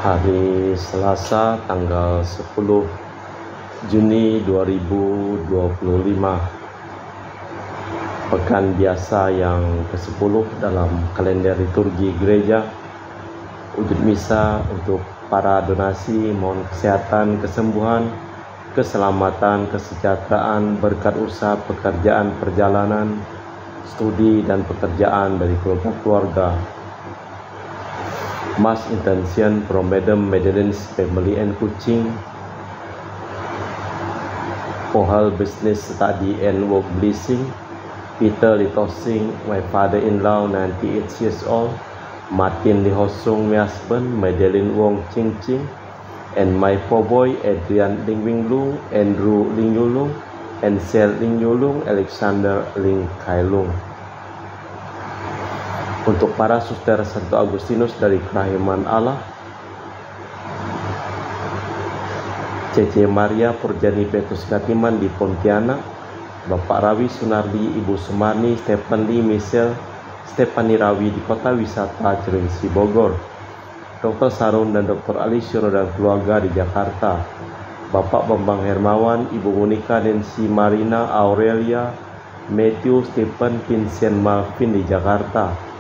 Hari Selasa tanggal 10 Juni 2025, pekan biasa yang ke-10 dalam kalender liturgi gereja. Wujud misa untuk para donasi, mohon kesehatan, kesembuhan, keselamatan, kesejahteraan, berkat usaha, pekerjaan, perjalanan, studi dan pekerjaan dari keluarga. Mass intention from Madam Madeline's family and Kuching for her business study and work blessing. Peter Litosing, my father-in-law, 98 years old. Martin Lihosung, my husband. Madeline Wong Ching Ching, and my poor boy Adrian Ling Winglung, Andrew Ling Yulung, and Sel Ling Yulung, Alexander Ling Kailung. Untuk para suster Santo Agustinus dari Kerahiman Allah, Cece Maria Purjani Petrus Katiman di Pontianak, Bapak Rawi Sunardi, Ibu Sumarni, Stephen Lee, Michelle, Stefani Rawi di Kota Wisata Cilengsi, Bogor, Dr. Sarun dan Dr. Alisyono dan keluarga di Jakarta, Bapak Bambang Hermawan, Ibu Monika, Nancy Marina, Aurelia, Matthew, Stephen, Vincent, Malvin di Jakarta,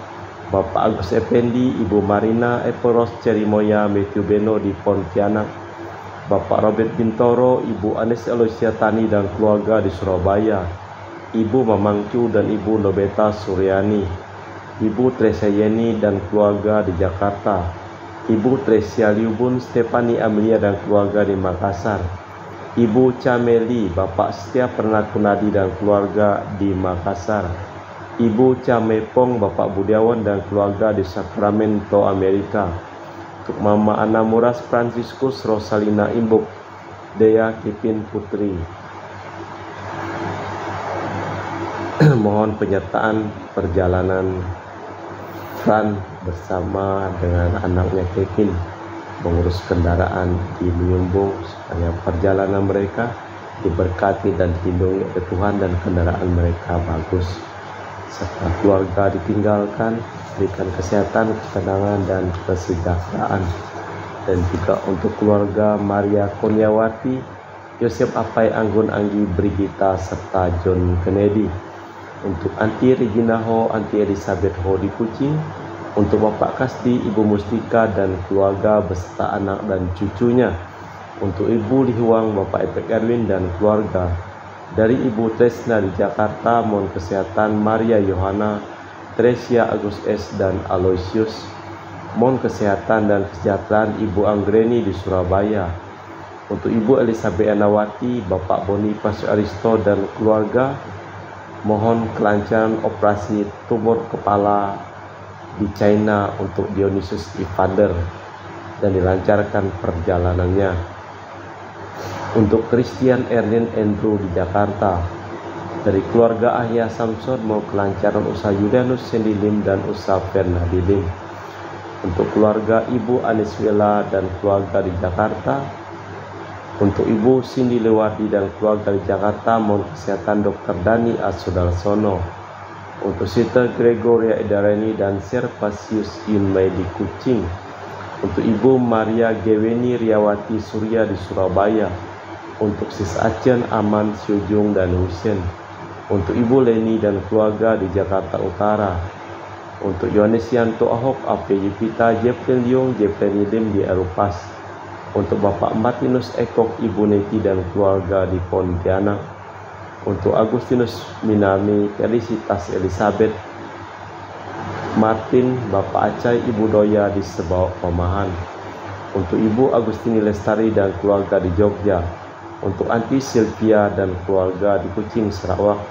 Bapak Agus Effendi, Ibu Marina, Eporos Cerimoya, Matthew Beno di Pontianak, Bapak Robert Bintoro, Ibu Anes Eloisia Tani dan keluarga di Surabaya, Ibu Mamangcu dan Ibu Nobeta Suryani, Ibu Tresia Yeni dan keluarga di Jakarta, Ibu Tresia Liubun, Stefani Amelia dan keluarga di Makassar, Ibu Cameli, Bapak Setia Pernakunadi dan keluarga di Makassar, Ibu Camepong, Bapak Budiawan dan keluarga di Sacramento, Amerika. Untuk Mama Ana Muras Franciscus Rosalina Imbuk, Dea Kipin Putri. Mohon penyertaan perjalanan Fran bersama dengan anaknya Kevin mengurus kendaraan di Lumbung supaya perjalanan mereka diberkati dan dilindungi oleh Tuhan dan kendaraan mereka bagus. Serta keluarga ditinggalkan, berikan kesehatan, ketenangan, dan kesejahteraan. Dan juga untuk keluarga Maria Kurniawati, Yosef Apai Anggun Anggi Brigita, serta John Kennedy. Untuk Anti Regina Ho, Anti Elizabeth Ho di Kuching. Untuk Bapak Kasdi, Ibu Mustika, dan keluarga beserta anak dan cucunya. Untuk Ibu Lihuang, Bapak Epek Erwin, dan keluarga. Dari Ibu Tresna di Jakarta, mohon kesehatan Maria Yohana, Tresia Agus S. dan Aloysius. Mohon kesehatan dan kesejahteraan Ibu Anggreni di Surabaya. Untuk Ibu Elizabeth Anawati, Bapak Boniface Aristo dan keluarga, mohon kelancaran operasi tumor kepala di China untuk Dionysius Evander dan dilancarkan perjalanannya. Untuk Christian Erlin Andrew di Jakarta, dari keluarga Ahya Samson mau kelancaran usaha Yulianus Sendilim dan usaha Fernadilim. Untuk keluarga Ibu Aniswela dan keluarga di Jakarta. Untuk Ibu Cindy Lewardi dan keluarga di Jakarta, mohon kesehatan Dr. Dani Asudarsono. Untuk Sita Gregoria Edareni dan Servasius Inmai di Kuching. Untuk Ibu Maria Geweni Riawati Surya di Surabaya. Untuk Sis Acen, Aman, Syujung, dan Husen. Untuk Ibu Leni dan keluarga di Jakarta Utara. Untuk Yohanes Yanto Ahok, Ape Yupita, Jeffrey Liung, Jeffrey Lim di Erupas. Untuk Bapak Martinus Ekok, Ibu Neti dan keluarga di Pontianak. Untuk Agustinus Minami, Felicitas Elizabeth, Martin, Bapak Acai, Ibu Doya di Sebawak Pemahan. Untuk Ibu Agustini Lestari dan keluarga di Jogja. Untuk Anti Sylvia dan keluarga di Kuching, Sarawak.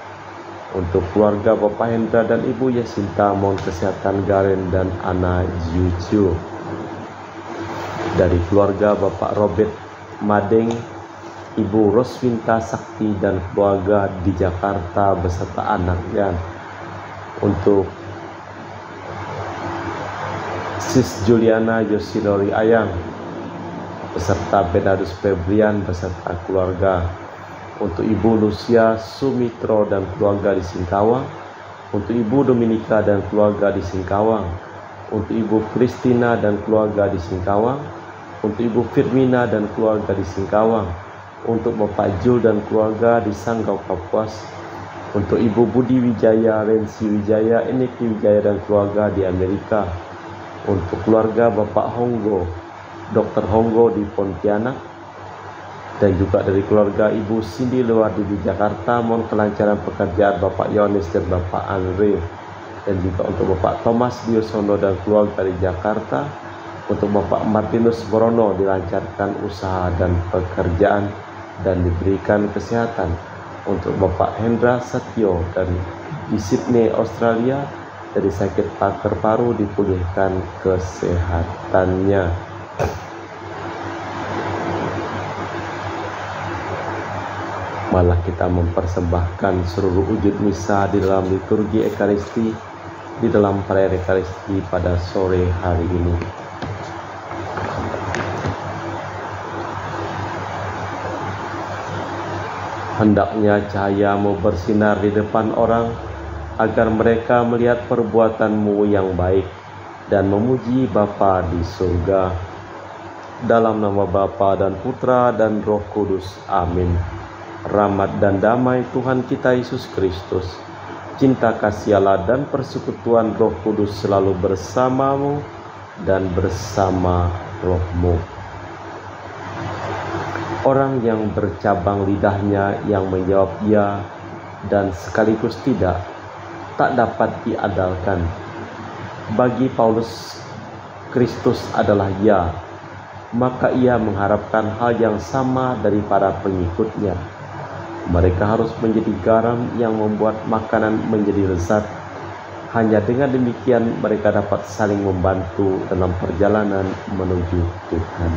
Untuk keluarga Bapak Hendra dan Ibu Yasinta, mohon kesehatan Garen dan Ana Juju. Dari keluarga Bapak Robert Madeng, Ibu Roswinta Sakti dan keluarga di Jakarta beserta anaknya. Untuk Sis Juliana Yosinori Ayang beserta Benadus Febrian beserta keluarga. Untuk Ibu Lucia Sumitro dan keluarga di Singkawang. Untuk Ibu Dominika dan keluarga di Singkawang. Untuk Ibu Kristina dan keluarga di Singkawang. untuk Ibu Firmina dan keluarga di Singkawang, untuk Bapak Jul dan keluarga di Sanggau Kapuas, untuk Ibu Budi Wijaya, Rensi Wijaya, Eniki Wijaya dan keluarga di Amerika, untuk keluarga Bapak Honggo, Dr. Honggo di Pontianak, dan juga dari keluarga Ibu Cindy Lewardi di Jakarta. Mohon kelancaran pekerjaan Bapak Yohanes dan Bapak Andre, dan juga untuk Bapak Thomas Diosono dan keluarga di Jakarta, untuk Bapak Martinus Borono dilancarkan usaha dan pekerjaan dan diberikan kesehatan, untuk Bapak Hendra Satyo dan di Sydney, Australia, dari sakit kanker paru dipulihkan kesehatannya. Malah kita mempersembahkan seluruh wujud misa di dalam liturgi Ekaristi, di dalam perayaan Ekaristi pada sore hari ini. Hendaknya cahayamu bersinar di depan orang, agar mereka melihat perbuatanmu yang baik dan memuji Bapa di surga. Dalam nama Bapa dan Putra dan Roh Kudus. Amin. Rahmat dan damai Tuhan kita Yesus Kristus, cinta kasih Allah dan persekutuan Roh Kudus selalu bersamamu dan bersama rohmu. Orang yang bercabang lidahnya yang menjawab ya dan sekaligus tidak, tak dapat diandalkan. Bagi Paulus, Kristus adalah ya, maka ia mengharapkan hal yang sama dari para pengikutnya. Mereka harus menjadi garam yang membuat makanan menjadi lezat. Hanya dengan demikian mereka dapat saling membantu dalam perjalanan menuju Tuhan.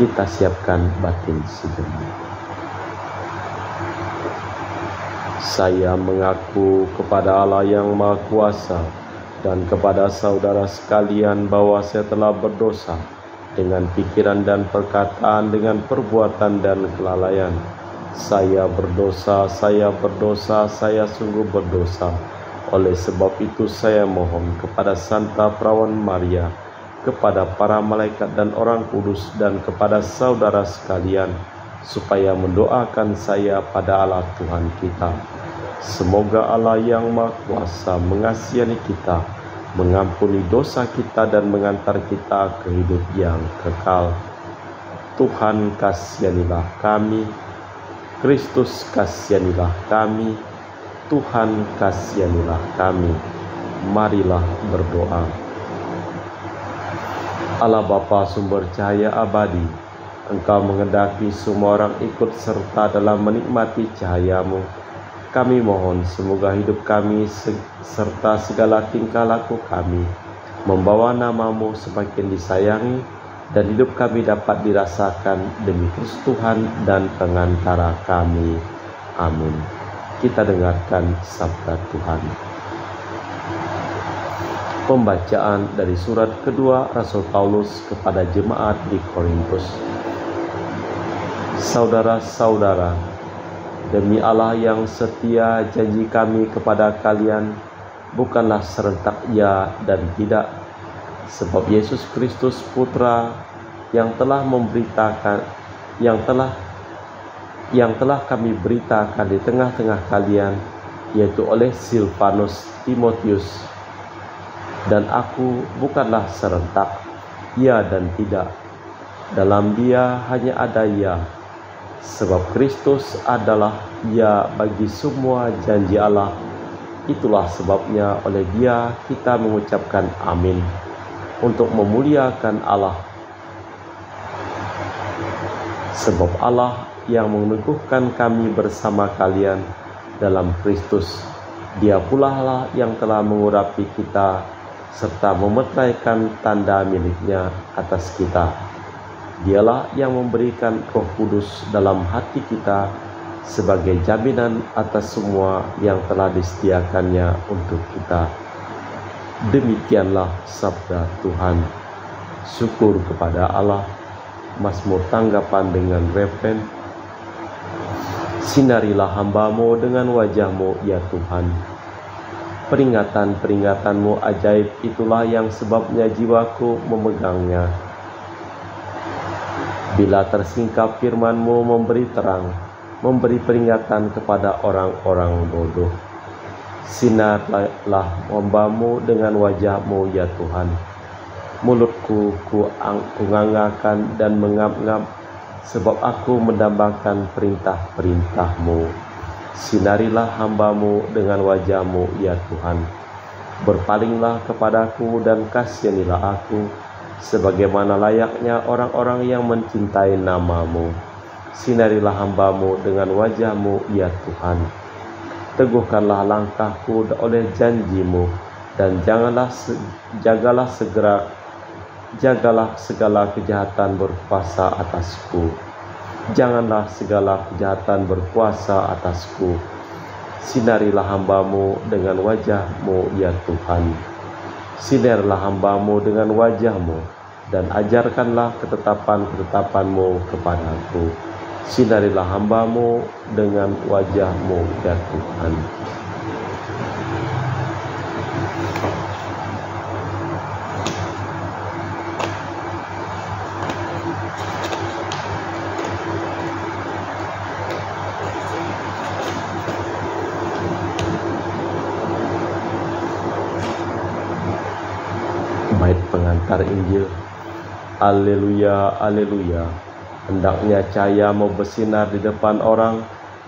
Kita siapkan batin sejenak. Saya mengaku kepada Allah yang Maha Kuasa dan kepada saudara sekalian bahwa saya telah berdosa dengan pikiran dan perkataan, dengan perbuatan dan kelalaian. Saya berdosa, saya sungguh berdosa. Oleh sebab itu saya mohon kepada Santa Perawan Maria, kepada para malaikat dan orang kudus, dan kepada saudara sekalian, supaya mendoakan saya pada Allah Tuhan kita. Semoga Allah yang Maha Kuasa mengasihani kita, mengampuni dosa kita, dan mengantar kita ke hidup yang kekal. Tuhan kasihanilah kami. Kristus kasihanilah kami. Tuhan kasihanilah kami. Marilah berdoa. Allah Bapa sumber cahaya abadi, Engkau mengendaki semua orang ikut serta dalam menikmati cahaya-Mu. Kami mohon semoga hidup kami serta segala tingkah laku kami membawa nama-Mu semakin disayangi, dan hidup kami dapat dirasakan demi Kristus Tuhan dan pengantara kami. Amin. Kita dengarkan sabda Tuhan. Pembacaan dari surat kedua Rasul Paulus kepada jemaat di Korintus. Saudara-saudara, demi Allah yang setia, janji kami kepada kalian bukanlah serentak ya dan tidak, sebab Yesus Kristus Putra yang telah kami beritakan di tengah-tengah kalian, yaitu oleh Silvanus, Timotius, dan aku bukanlah serentak ya dan tidak. Dalam Dia hanya ada ya, sebab Kristus adalah ya bagi semua janji Allah. Itulah sebabnya oleh Dia kita mengucapkan amin, untuk memuliakan Allah. Sebab Allah yang meneguhkan kami bersama kalian dalam Kristus, Dia pula lah yang telah mengurapi kita serta memeteraikan tanda miliknya atas kita. Dialah yang memberikan Roh Kudus dalam hati kita sebagai jaminan atas semua yang telah disediakannya untuk kita. Demikianlah sabda Tuhan. Syukur kepada Allah. Mazmur tanggapan dengan refren. Sinarilah hamba-Mu dengan wajah-Mu, ya Tuhan. Peringatan-peringatanmu ajaib, itulah yang sebabnya jiwaku memegangnya. Bila tersingkap firman-Mu memberi terang, memberi peringatan kepada orang-orang bodoh. Sinarlah hamba-Mu dengan wajah-Mu ya Tuhan. Mulutku ku nganggakan dan mengap-ngap, sebab aku mendambakan perintah-perintah-Mu. Sinarilah hamba-Mu dengan wajah-Mu ya Tuhan. Berpalinglah kepadaku dan kasihanilah aku, sebagaimana layaknya orang-orang yang mencintai nama-Mu. Sinarilah hamba-Mu dengan wajah-Mu ya Tuhan. Teguhkanlah langkahku oleh janji-Mu, dan jagalah segala kejahatan berkuasa atasku. Janganlah segala kejahatan berkuasa atasku. Sinarilah hamba-Mu dengan wajah-Mu ya Tuhan. Sinarilah hamba-Mu dengan wajah-Mu, dan ajarkanlah ketetapan-ketetapan-Mu kepadaku. Sinarilah hamba-Mu dengan wajah-Mu ya Tuhan. Bait pengantar Injil. Haleluya, haleluya. Hendaknya cahaya mau bersinar di depan orang,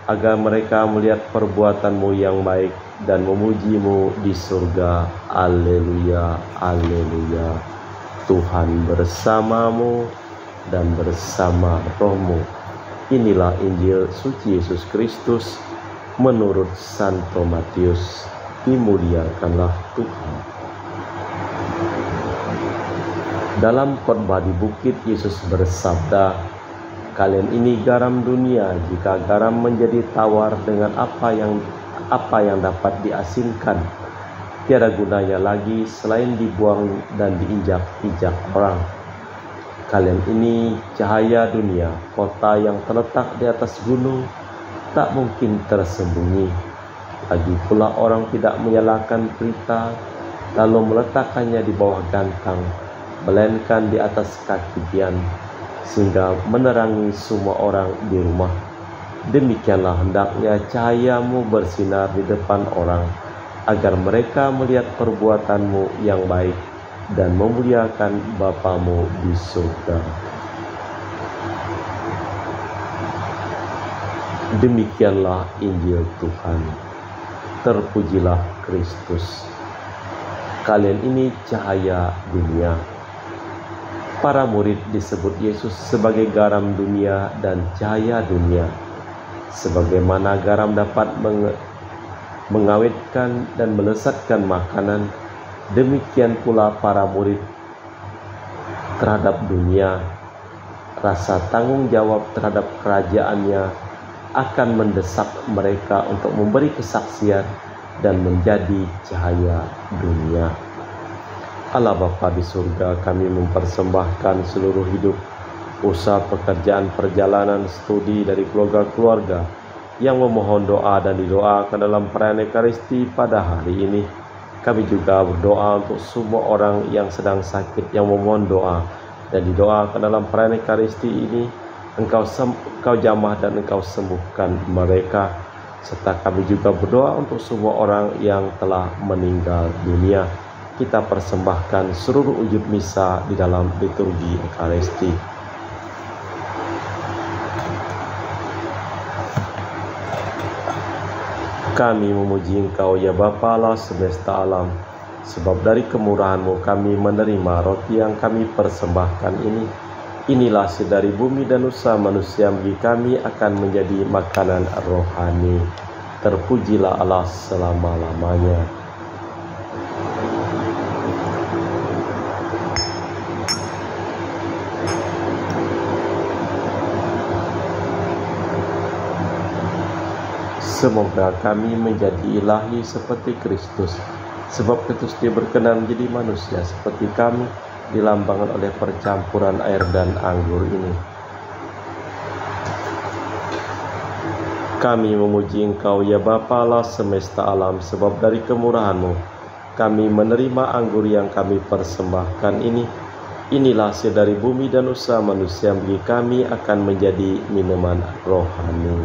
agar mereka melihat perbuatan-Mu yang baik dan memuji-Mu di surga. Haleluya, haleluya. Tuhan bersama-Mu dan bersama roh-Mu. Inilah Injil suci Yesus Kristus menurut Santo Matius. Dimuliakanlah Tuhan. Dalam khotbah di bukit, Yesus bersabda, "Kalian ini garam dunia. Jika garam menjadi tawar dengan apa yang dapat diasinkan, tiada gunanya lagi selain dibuang dan diinjak-injak orang. Kalian ini cahaya dunia. Kota yang terletak di atas gunung tak mungkin tersembunyi. Lagi pula orang tidak menyalakan pelita lalu meletakkannya di bawah gantang, melainkan di atas kaki tiang, sehingga menerangi semua orang di rumah. Demikianlah hendaknya cahayamu bersinar di depan orang, agar mereka melihat perbuatanmu yang baik dan memuliakan Bapamu di surga." Demikianlah Injil Tuhan. Terpujilah Kristus. Kalian ini cahaya dunia. Para murid disebut Yesus sebagai garam dunia dan cahaya dunia. Sebagaimana garam dapat mengawetkan dan melesatkan makanan, demikian pula para murid terhadap dunia. Rasa tanggung jawab terhadap kerajaannya akan mendesak mereka untuk memberi kesaksian dan menjadi cahaya dunia. Allah Bapa di surga, kami mempersembahkan seluruh hidup, usaha, pekerjaan, perjalanan, studi dari keluarga-keluarga yang memohon doa dan didoakan dalam perayaan Ekaristi pada hari ini. Kami juga berdoa untuk semua orang yang sedang sakit yang memohon doa dan didoakan dalam perayaan Ekaristi ini. Engkau jamah dan Engkau sembuhkan mereka. Serta kami juga berdoa untuk semua orang yang telah meninggal dunia. Kita persembahkan seluruh wujud misa di dalam liturgi Ekaristi. Kami memuji Engkau ya Bapa Allah semesta alam, sebab dari kemurahan-Mu kami menerima roti yang kami persembahkan ini. Inilah dari bumi dan usaha manusia bagi kami akan menjadi makanan rohani. Terpujilah Allah selama-lamanya. Semoga kami menjadi ilahi seperti Kristus, sebab Kristus dia berkenan menjadi manusia seperti kami, dilambangkan oleh percampuran air dan anggur ini. Kami memuji Engkau ya Bapa Allah semesta alam, sebab dari kemurahan-Mu kami menerima anggur yang kami persembahkan ini. Inilah hasil dari bumi dan usaha manusia bagi kami akan menjadi minuman rohani.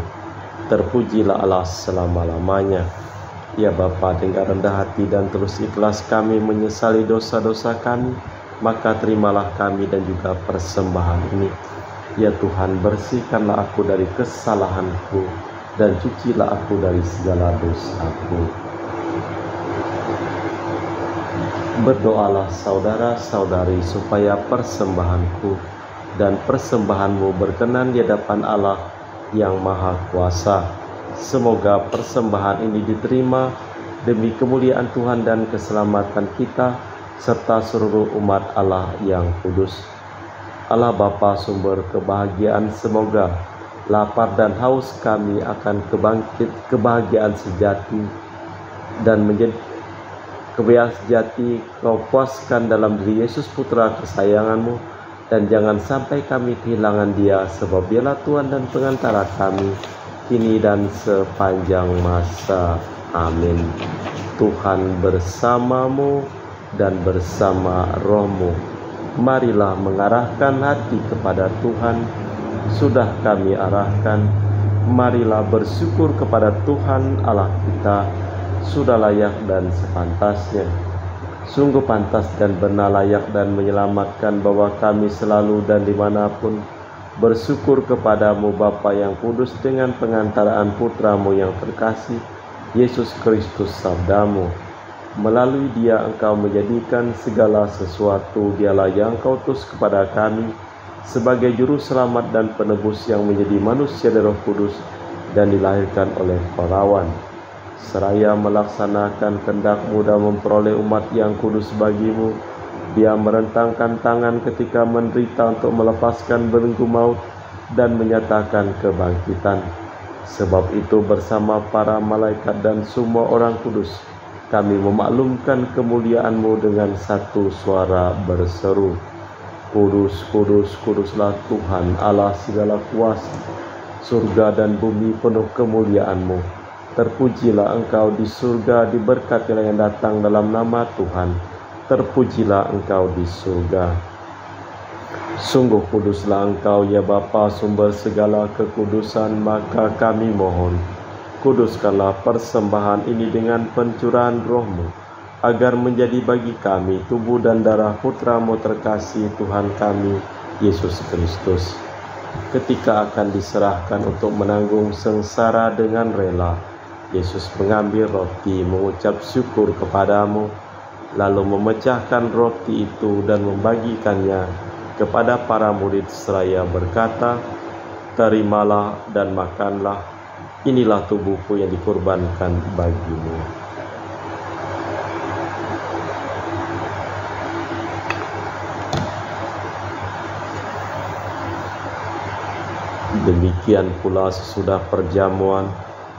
Terpujilah Allah selama-lamanya. Ya Bapa, dengan rendah hati dan terus ikhlas kami menyesali dosa-dosa kami, maka terimalah kami dan juga persembahan ini. Ya Tuhan, bersihkanlah aku dari kesalahanku dan cucilah aku dari segala dosaku. Berdoalah saudara-saudari supaya persembahanku dan persembahanmu berkenan di hadapan Allah yang Maha Kuasa. Semoga persembahan ini diterima demi kemuliaan Tuhan dan keselamatan kita serta seluruh umat Allah yang kudus. Allah Bapa sumber kebahagiaan, semoga lapar dan haus kami akan kebahagiaan sejati dan menjadi kebahagiaan sejati Kau puaskan dalam diri Yesus Putra kesayanganmu, dan jangan sampai kami kehilangan Dia, sebab Dialah Tuhan dan pengantara kami kini dan sepanjang masa. Amin. Tuhan bersamamu dan bersama rohmu. Marilah mengarahkan hati kepada Tuhan. Sudah kami arahkan, marilah bersyukur kepada Tuhan Allah kita. Sudah layak dan sepantasnya. Sungguh pantas dan benar, layak dan menyelamatkan bahwa kami selalu dan dimanapun bersyukur kepadamu Bapa yang kudus, dengan pengantaraan Putramu yang terkasih, Yesus Kristus Sabdamu. Melalui Dia Engkau menjadikan segala sesuatu. Dialah yang Engkau utus kepada kami sebagai juru selamat dan penebus yang menjadi manusia dari Roh Kudus dan dilahirkan oleh perawan. Seraya melaksanakan kehendak-Mu dan memperoleh umat yang kudus bagimu, Dia merentangkan tangan ketika menderita untuk melepaskan belenggu maut dan menyatakan kebangkitan. Sebab itu bersama para malaikat dan semua orang kudus, kami memaklumkan kemuliaan-Mu dengan satu suara berseru, Kudus, kudus, kuduslah Tuhan Allah segala kuasa. Surga dan bumi penuh kemuliaan-Mu. Terpujilah Engkau di surga, diberkatilah yang datang dalam nama Tuhan. Terpujilah Engkau di surga. Sungguh kuduslah Engkau ya Bapa, sumber segala kekudusan, maka kami mohon, kuduskanlah persembahan ini dengan pencurahan Roh-Mu, agar menjadi bagi kami tubuh dan darah Putra-Mu terkasih Tuhan kami, Yesus Kristus. Ketika akan diserahkan untuk menanggung sengsara dengan rela, Yesus mengambil roti, mengucap syukur kepadamu, lalu memecahkan roti itu dan membagikannya kepada para murid seraya berkata, terimalah dan makanlah, inilah tubuhku yang dikorbankan bagimu. Demikian pula sesudah perjamuan,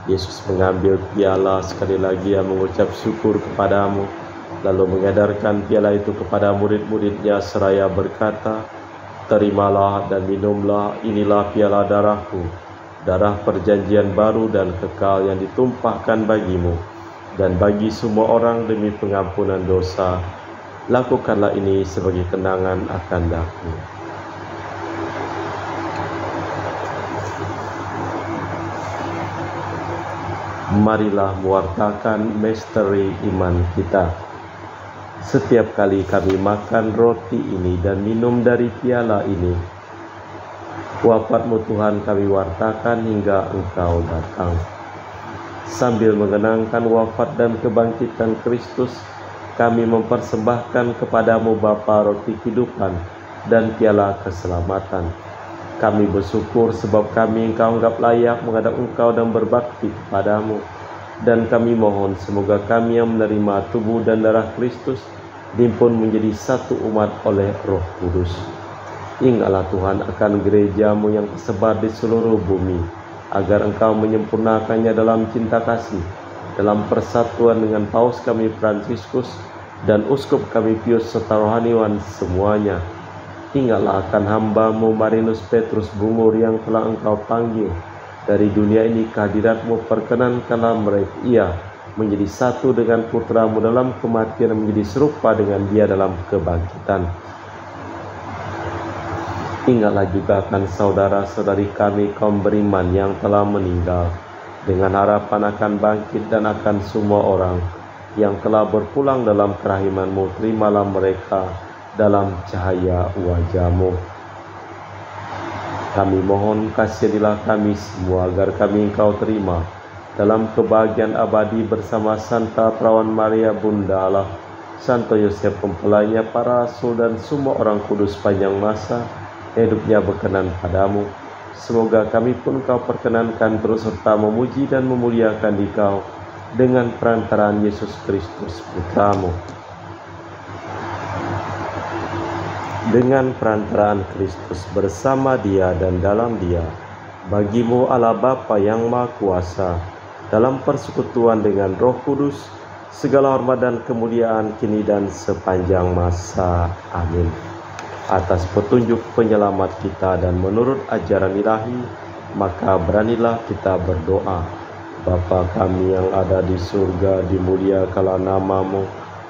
Yesus mengambil piala, sekali lagi Ia mengucap syukur kepadamu, lalu mengedarkan piala itu kepada murid-muridnya seraya berkata, terimalah dan minumlah, inilah piala darahku, darah perjanjian baru dan kekal yang ditumpahkan bagimu dan bagi semua orang demi pengampunan dosa. Lakukanlah ini sebagai kenangan akan Aku. Marilah mewartakan misteri iman kita. Setiap kali kami makan roti ini dan minum dari piala ini, wafat-Mu Tuhan kami wartakan hingga Engkau datang. Sambil mengenangkan wafat dan kebangkitan Kristus, kami mempersembahkan kepadamu Bapa roti kehidupan dan piala keselamatan. Kami bersyukur sebab kami Engkau anggap layak menghadap Engkau dan berbakti kepadamu. Dan kami mohon semoga kami yang menerima tubuh dan darah Kristus dihimpun menjadi satu umat oleh Roh Kudus. Ingatlah Tuhan akan gereja-Mu yang tersebar di seluruh bumi, agar Engkau menyempurnakannya dalam cinta kasih, dalam persatuan dengan Paus kami Fransiskus dan Uskup kami Pius serta rohaniwan semuanya. Ingatlah akan hamba-Mu Marinus Petrus Bungur yang telah Engkau panggil dari dunia ini ke hadirat-Mu. Perkenankanlah ia menjadi satu dengan Putra-Mu dalam kematian, menjadi serupa dengan Dia dalam kebangkitan. Ingatlah juga akan saudara-saudari kami kaum beriman yang telah meninggal, dengan harapan akan bangkit dan akan semua orang yang telah berpulang dalam kerahiman-Mu. Terimalah mereka dalam cahaya wajah-Mu. Kami mohon kasihanilah kami semua agar kami Engkau terima dalam kebahagiaan abadi bersama Santa Perawan Maria Bunda Allah, Santo Yosef Mempelainya, para rasul dan semua orang kudus panjang masa hidupnya berkenan padamu. Semoga kami pun Kau perkenankan terus serta memuji dan memuliakan Dikau dengan perantaraan Yesus Kristus Putra-Mu. Dengan perantaraan Kristus, bersama Dia dan dalam Dia, bagi-Mu Allah Bapa yang Maha Kuasa, dalam persekutuan dengan Roh Kudus, segala hormat dan kemuliaan kini dan sepanjang masa. Amin. Atas petunjuk penyelamat kita dan menurut ajaran ilahi, maka beranilah kita berdoa. Bapa kami yang ada di surga, dimuliakanlah nama-Mu,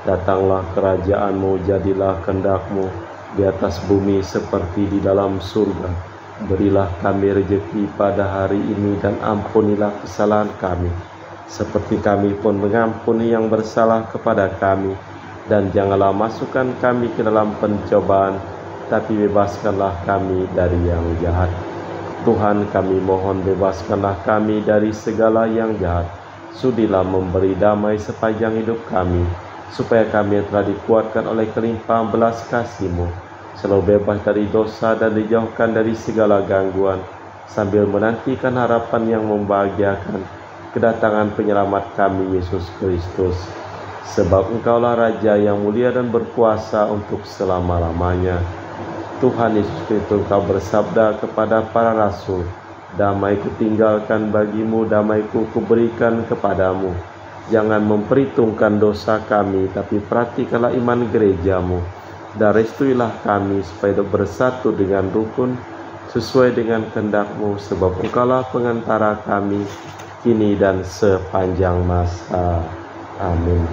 datanglah kerajaan-Mu, jadilah kehendak-Mu di atas bumi seperti di dalam surga. Berilah kami rezeki pada hari ini dan ampunilah kesalahan kami, seperti kami pun mengampuni yang bersalah kepada kami. Dan janganlah masukkan kami ke dalam pencobaan, tapi bebaskanlah kami dari yang jahat. Tuhan, kami mohon bebaskanlah kami dari segala yang jahat. Sudilah memberi damai sepanjang hidup kami, supaya kami yang telah dikuatkan oleh kelimpahan belas kasih-Mu selalu bebas dari dosa dan dijauhkan dari segala gangguan, sambil menantikan harapan yang membahagiakan, kedatangan penyelamat kami, Yesus Kristus. Sebab Engkaulah Raja yang mulia dan berkuasa untuk selama-lamanya. Tuhan Yesus Kristus, Engkau bersabda kepada para rasul, "Damai-Ku tinggalkan bagimu, damai-Ku kuberikan kepadamu. Jangan memperhitungkan dosa kami, tapi perhatikanlah iman gereja-Mu. Dan restuilah kami supaya bersatu dengan rukun, sesuai dengan kehendak-Mu, sebab Engkaulah pengantara kami, kini dan sepanjang masa." Amin.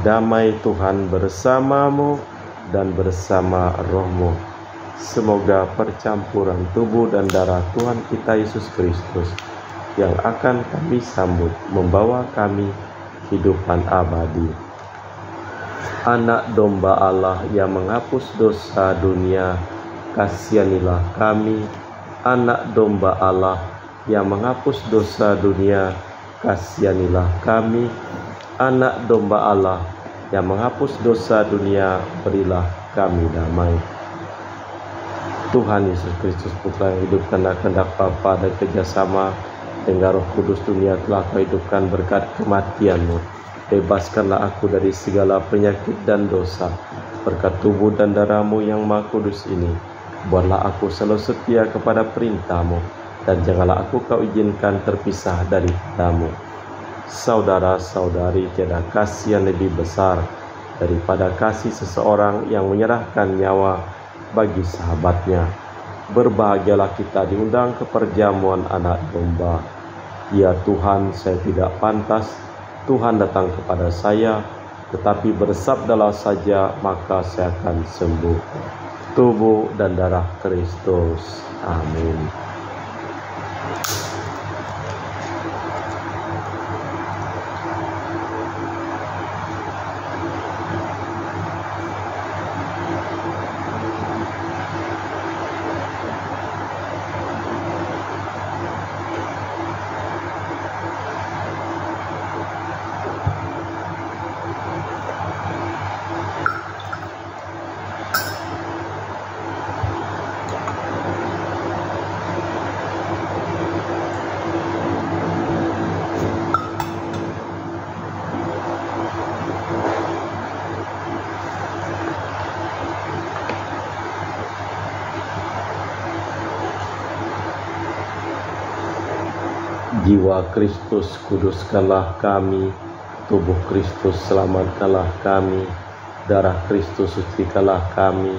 Damai Tuhan bersamamu dan bersama rohmu. Semoga percampuran tubuh dan darah Tuhan kita Yesus Kristus yang akan kami sambut membawa kami kehidupan abadi. Anak domba Allah yang menghapus dosa dunia, kasihanilah kami. Anak domba Allah yang menghapus dosa dunia, kasihanilah kami. Anak domba Allah yang menghapus dosa dunia, berilah kami damai. Tuhan Yesus Kristus, Putra yang hidupkan kehendak Bapa dan kerjasama dengan Roh Kudus, dunia telah Kau hidupkan berkat kematian-Mu. Bebaskanlah aku dari segala penyakit dan dosa, berkat tubuh dan darah-Mu yang Maha Kudus ini. Buatlah aku selalu setia kepada perintah-Mu, dan janganlah aku Kau izinkan terpisah daripada-Mu. Saudara-saudari, tiada kasih yang lebih besar daripada kasih seseorang yang menyerahkan nyawa bagi sahabatnya. Berbahagialah kita diundang ke perjamuan anak domba. Ya Tuhan, saya tidak pantas Tuhan datang kepada saya, tetapi bersabdalah saja, maka saya akan sembuh. Tubuh dan darah Kristus. Amin. Jiwa Kristus, kuduskanlah kami. Tubuh Kristus, selamatkanlah kami. Darah Kristus, sucikanlah kami.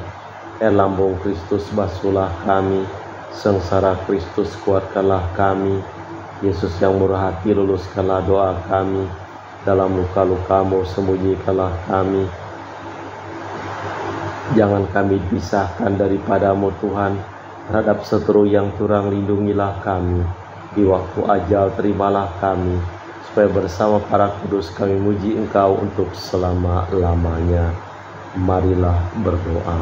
Air lambung Kristus, basuhlah kami. Sengsara Kristus, kuatkanlah kami. Yesus yang murah hati, luluskanlah doa kami. Dalam luka-luka-Mu, sembunyikanlah kami. Jangan kami dipisahkan daripada-Mu Tuhan, Terhadap seteru yang curang lindungilah kami. Di waktu ajal terimalah kami, supaya bersama para kudus kami muji Engkau untuk selama-lamanya. Marilah berdoa.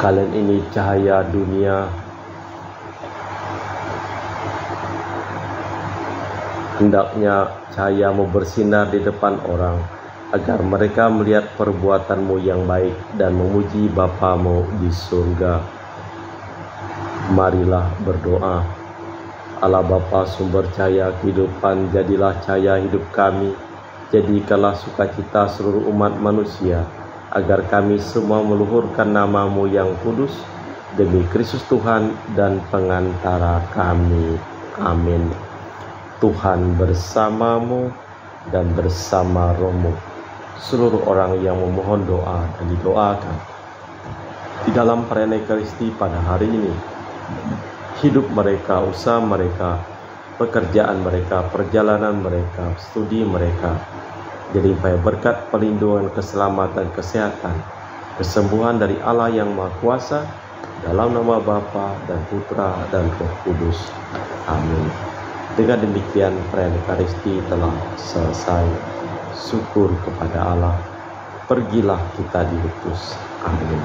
Kalian ini cahaya dunia. Hendaknya cahayamu bersinar di depan orang, agar mereka melihat perbuatanmu yang baik dan memuji Bapamu di surga. Marilah berdoa. Allah Bapa sumber cahaya kehidupan, jadilah cahaya hidup kami. Jadikanlah sukacita seluruh umat manusia, agar kami semua meluhurkan nama-Mu yang kudus, demi Kristus Tuhan dan pengantara kami. Amin. Tuhan bersamamu dan bersama rohmu. Seluruh orang yang memohon doa dan didoakan di dalam perayaan Ekaristi pada hari ini, hidup mereka, usaha mereka, pekerjaan mereka, perjalanan mereka, studi mereka, dilimpahi berkat perlindungan, keselamatan, kesehatan, kesembuhan dari Allah yang Maha Kuasa, dalam nama Bapa dan Putra dan Roh Kudus. Amin. Dengan demikian perayaan Ekaristi telah selesai. Syukur kepada Allah. Pergilah kita diutus. Amin.